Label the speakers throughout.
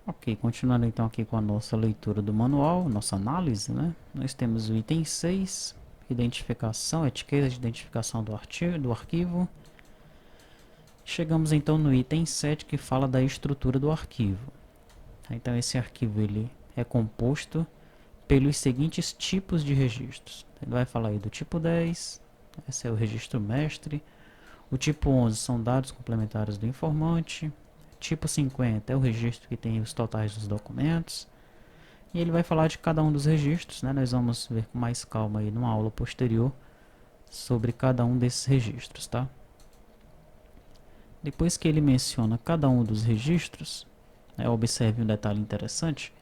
Speaker 1: Ok, continuando então aqui com a nossa leitura do manual, nossa análise, né? Nós temos o item 6, identificação, etiqueta de identificação do arquivo. Chegamos então no item 7, que fala da estrutura do arquivo. Então esse arquivo ele é composto pelos seguintes tipos de registros. Ele vai falar aí do tipo 10, esse é o registro mestre. O tipo 11 são dados complementares do informante. Tipo 50 é o registro que tem os totais dos documentos. E ele vai falar de cada um dos registros, né? Nós vamos ver com mais calma aí numa aula posterior sobre cada um desses registros, tá? Depois que ele menciona cada um dos registros, né, observe um detalhe interessante.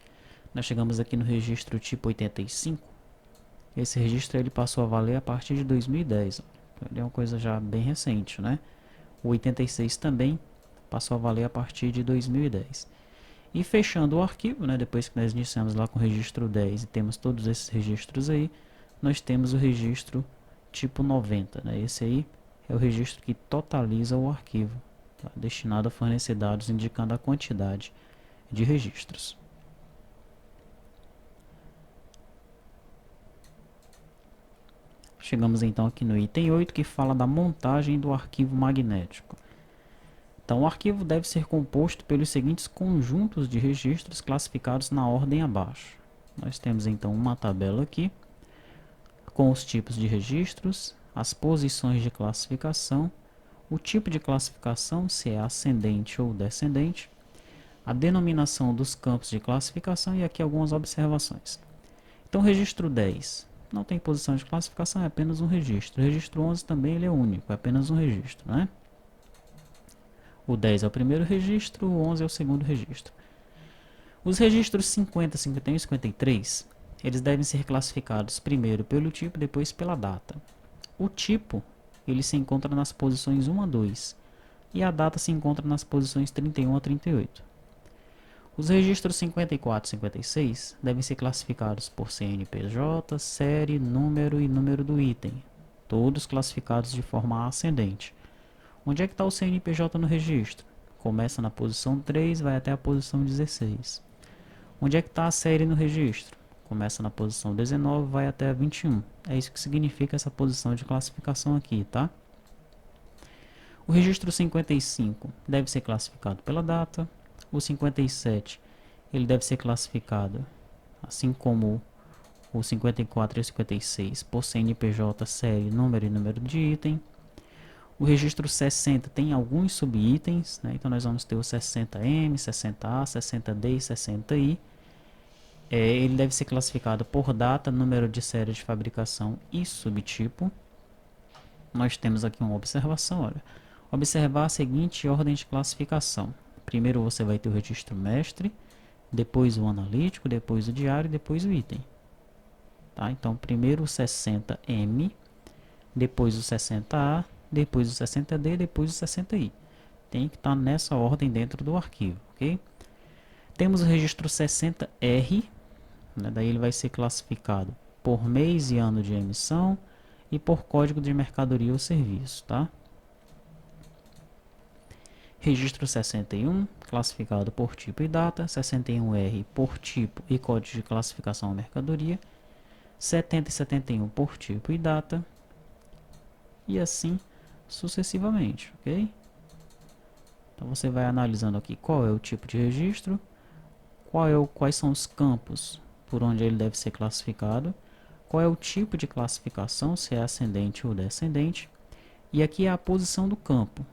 Speaker 1: Nós chegamos aqui no registro tipo 85. Esse registro ele passou a valer a partir de 2010. Então, ele é uma coisa já bem recente, né? O 86 também passou a valer a partir de 2010. E fechando o arquivo, né, depois que nós iniciamos lá com o registro 10 e temos todos esses registros aí, nós temos o registro tipo 90. Né? Esse aí é o registro que totaliza o arquivo, tá? Destinado a fornecer dados indicando a quantidade de registros. Chegamos então aqui no item 8, que fala da montagem do arquivo magnético. Então, o arquivo deve ser composto pelos seguintes conjuntos de registros classificados na ordem abaixo. Nós temos então uma tabela aqui com os tipos de registros, as posições de classificação, o tipo de classificação, se é ascendente ou descendente, a denominação dos campos de classificação e aqui algumas observações. Então, o registro 10 não tem posição de classificação, é apenas um registro. O registro 11 também ele é único, é apenas um registro, né? O 10 é o primeiro registro, o 11 é o segundo registro. Os registros 50, 51 e 53, eles devem ser classificados primeiro pelo tipo, depois pela data. O tipo, ele se encontra nas posições 1 a 2 e a data se encontra nas posições 31 a 38. Os registros 54 e 56 devem ser classificados por CNPJ, série, número e número do item, todos classificados de forma ascendente. Onde é que está o CNPJ no registro? Começa na posição 3, vai até a posição 16. Onde é que está a série no registro? Começa na posição 19, vai até a 21. É isso que significa essa posição de classificação aqui, tá? O registro 55 deve ser classificado pela data. O 57 ele deve ser classificado, assim como o 54 e o 56, por CNPJ, série, número e número de item. O registro 60 tem alguns subitens, né? Então nós vamos ter o 60M, 60A, 60D e 60I. Ele deve ser classificado por data, número de série de fabricação e subtipo. Nós temos aqui uma observação, olha. Observar a seguinte ordem de classificação. Primeiro você vai ter o registro mestre, depois o analítico, depois o diário e depois o item. Tá? Então, primeiro o 60M, depois o 60A, depois o 60D, depois o 60I. Tem que estar nessa ordem dentro do arquivo, ok? Temos o registro 60R, né? Daí ele vai ser classificado por mês e ano de emissão e por código de mercadoria ou serviço, tá? Registro 61, classificado por tipo e data, 61R por tipo e código de classificação ou mercadoria, 70 e 71 por tipo e data, e assim sucessivamente, ok? Então você vai analisando aqui qual é o tipo de registro, quais são os campos por onde ele deve ser classificado, qual é o tipo de classificação, se é ascendente ou descendente, e aqui é a posição do campo.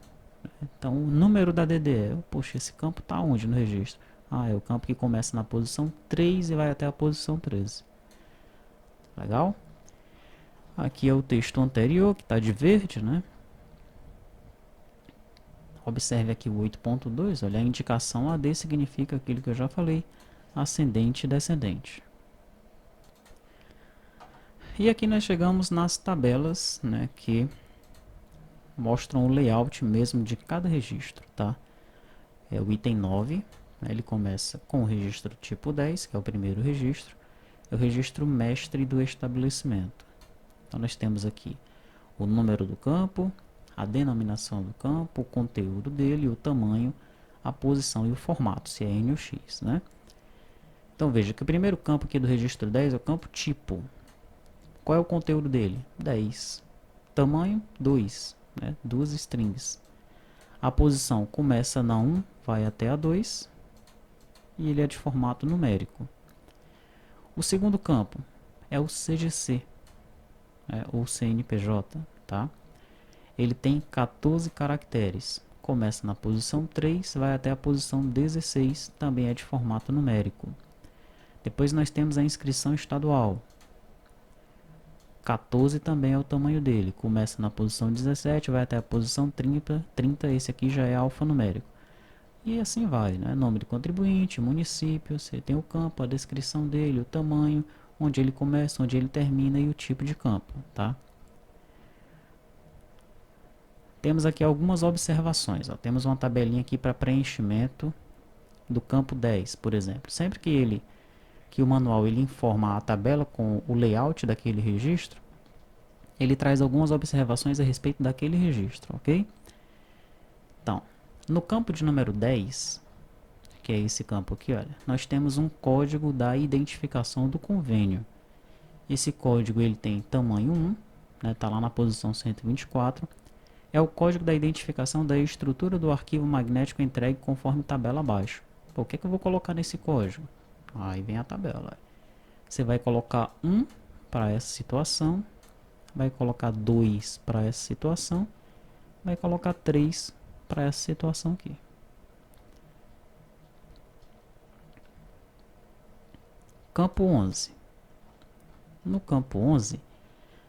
Speaker 1: Então, o número da DDE, poxa, esse campo está onde no registro? Ah, é o campo que começa na posição 3 e vai até a posição 13. Legal? Aqui é o texto anterior, que está de verde, né? Observe aqui o 8.2, olha, a indicação AD significa aquilo que eu já falei, ascendente e descendente. E aqui nós chegamos nas tabelas, né, que mostram o layout mesmo de cada registro, tá? É o item 9, né, ele começa com o registro tipo 10, que é o primeiro registro, é o registro mestre do estabelecimento. Então nós temos aqui o número do campo, a denominação do campo, o conteúdo dele, o tamanho, a posição e o formato, se é N ou X, né? Então veja que o primeiro campo aqui do registro 10 é o campo tipo. Qual é o conteúdo dele? 10. Tamanho 2, né? Duas strings. A posição começa na 1, vai até a 2 e ele é de formato numérico. O segundo campo é o CGC, ou CNPJ, tá? Ele tem 14 caracteres. Começa na posição 3, vai até a posição 16, também é de formato numérico. Depois nós temos a inscrição estadual. 14 também é o tamanho dele. Começa na posição 17, vai até a posição 30. Esse aqui já é alfanumérico. E assim vai, né? Nome do contribuinte, município, você tem o campo, a descrição dele, o tamanho, onde ele começa, onde ele termina e o tipo de campo, tá? Temos aqui algumas observações, ó. Temos uma tabelinha aqui para preenchimento do campo 10, por exemplo. Sempre que o manual ele informa a tabela com o layout daquele registro, ele traz algumas observações a respeito daquele registro, ok? Então, no campo de número 10, que é esse campo aqui, olha, nós temos um código da identificação do convênio. Esse código ele tem tamanho 1, né, tá lá na posição 124. É o código da identificação da estrutura do arquivo magnético entregue conforme tabela abaixo. Pô, o que é que eu vou colocar nesse código? Aí vem a tabela. Você vai colocar 1 para essa situação, vai colocar 2 para essa situação, vai colocar 3 para essa situação aqui. Campo 11. No campo 11,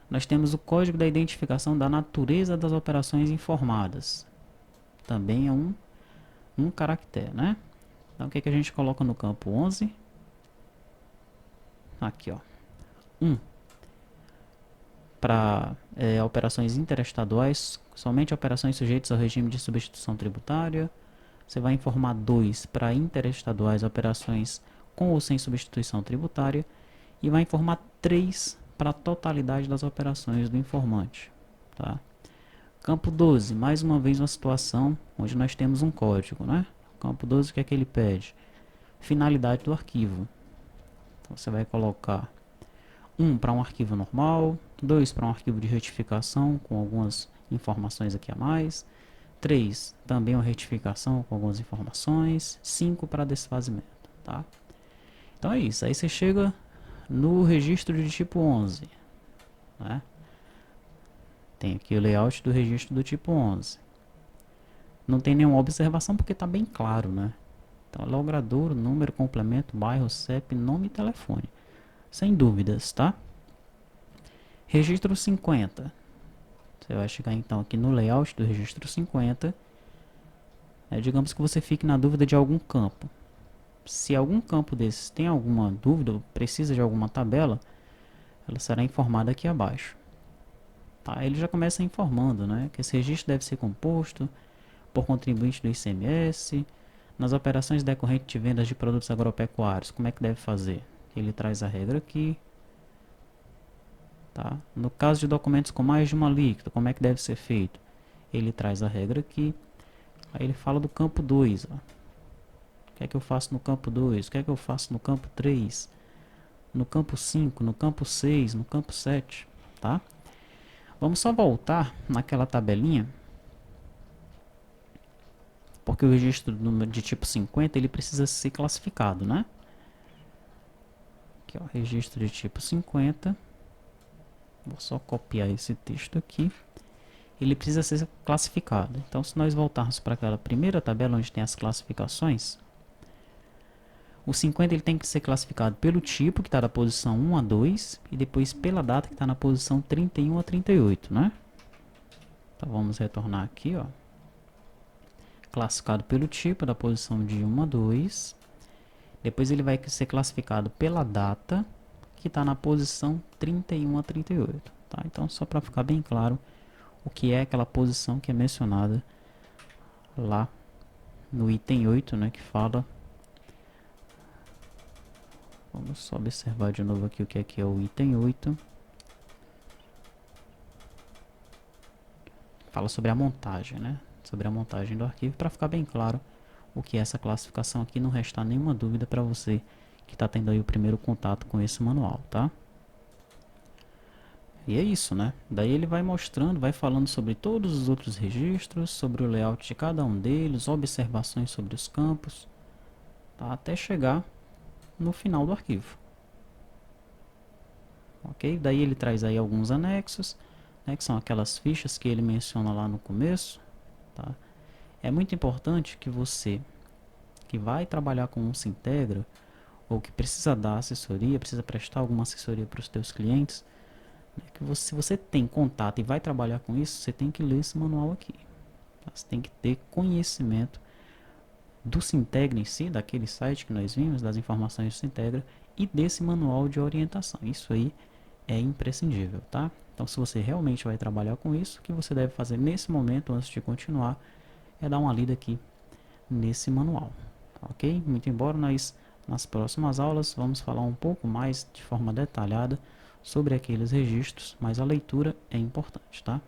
Speaker 1: nós temos o código da identificação da natureza das operações informadas. Também é um caractere, né? Então, o que a gente coloca no campo 11? Aqui, ó. 1. Para operações interestaduais, somente operações sujeitas ao regime de substituição tributária. Você vai informar 2 para interestaduais, operações com ou sem substituição tributária. E vai informar 3 para a totalidade das operações do informante. Tá? Campo 12, mais uma vez uma situação onde nós temos um código, né? Campo 12, o que é que ele pede? Finalidade do arquivo. Então, você vai colocar 1 para um arquivo normal, 2 para um arquivo de retificação com algumas informações aqui a mais, 3 também uma retificação com algumas informações, 5 para desfazimento, tá? Então é isso, aí você chega no registro de tipo 11, né? Tem aqui o layout do registro do tipo 11. Não tem nenhuma observação porque está bem claro, né? Então, logradouro, número, complemento, bairro, CEP, nome e telefone. Sem dúvidas, tá? Registro 50. Você vai chegar então aqui no layout do registro 50. Digamos que você fique na dúvida de algum campo. Se algum campo desses tem alguma dúvida, ou precisa de alguma tabela, ela será informada aqui abaixo. Tá? Ele já começa informando, né, que esse registro deve ser composto por contribuinte do ICMS, nas operações decorrentes de vendas de produtos agropecuários, como é que deve fazer? Ele traz a regra aqui. Tá? No caso de documentos com mais de uma alíquota, como é que deve ser feito? Ele traz a regra aqui. Aí ele fala do campo 2. Ó. O que é que eu faço no campo 2? O que é que eu faço no campo 3? No campo 5, no campo 6, no campo 7. Tá? Vamos só voltar naquela tabelinha. Porque o registro de tipo 50 ele precisa ser classificado, né? Aqui, ó, registro de tipo 50. Vou só copiar esse texto aqui. Ele precisa ser classificado. Então, se nós voltarmos para aquela primeira tabela onde tem as classificações, o 50 ele tem que ser classificado pelo tipo, que está na posição 1 a 2, e depois pela data, que está na posição 31 a 38, né? Então, vamos retornar aqui, ó. Classificado pelo tipo, da posição de 1 a 2. Depois ele vai ser classificado pela data, que está na posição 31 a 38. Tá? Então, só para ficar bem claro o que é aquela posição que é mencionada lá no item 8, né, que fala... Vamos só observar de novo aqui o que é o item 8. Fala sobre a montagem, né? Sobre a montagem do arquivo, para ficar bem claro o que é essa classificação aqui, não restar nenhuma dúvida para você que está tendo aí o primeiro contato com esse manual, tá? E é isso, né? Daí ele vai mostrando, vai falando sobre todos os outros registros, sobre o layout de cada um deles, observações sobre os campos, tá? Até chegar no final do arquivo. Ok? Daí ele traz aí alguns anexos, né, que são aquelas fichas que ele menciona lá no começo, tá? É muito importante que você, que vai trabalhar com o Sintegra, ou que precisa dar assessoria, precisa prestar alguma assessoria para os teus clientes, né, que você, se você tem contato e vai trabalhar com isso, você tem que ler esse manual aqui. Tá? Você tem que ter conhecimento do Sintegra em si, daquele site que nós vimos, das informações do Sintegra, e desse manual de orientação. Isso aí é imprescindível, tá? Então, se você realmente vai trabalhar com isso, o que você deve fazer nesse momento, antes de continuar, é dar uma lida aqui nesse manual, ok? Muito embora nós, nas próximas aulas, vamos falar um pouco mais de forma detalhada sobre aqueles registros, mas a leitura é importante, tá?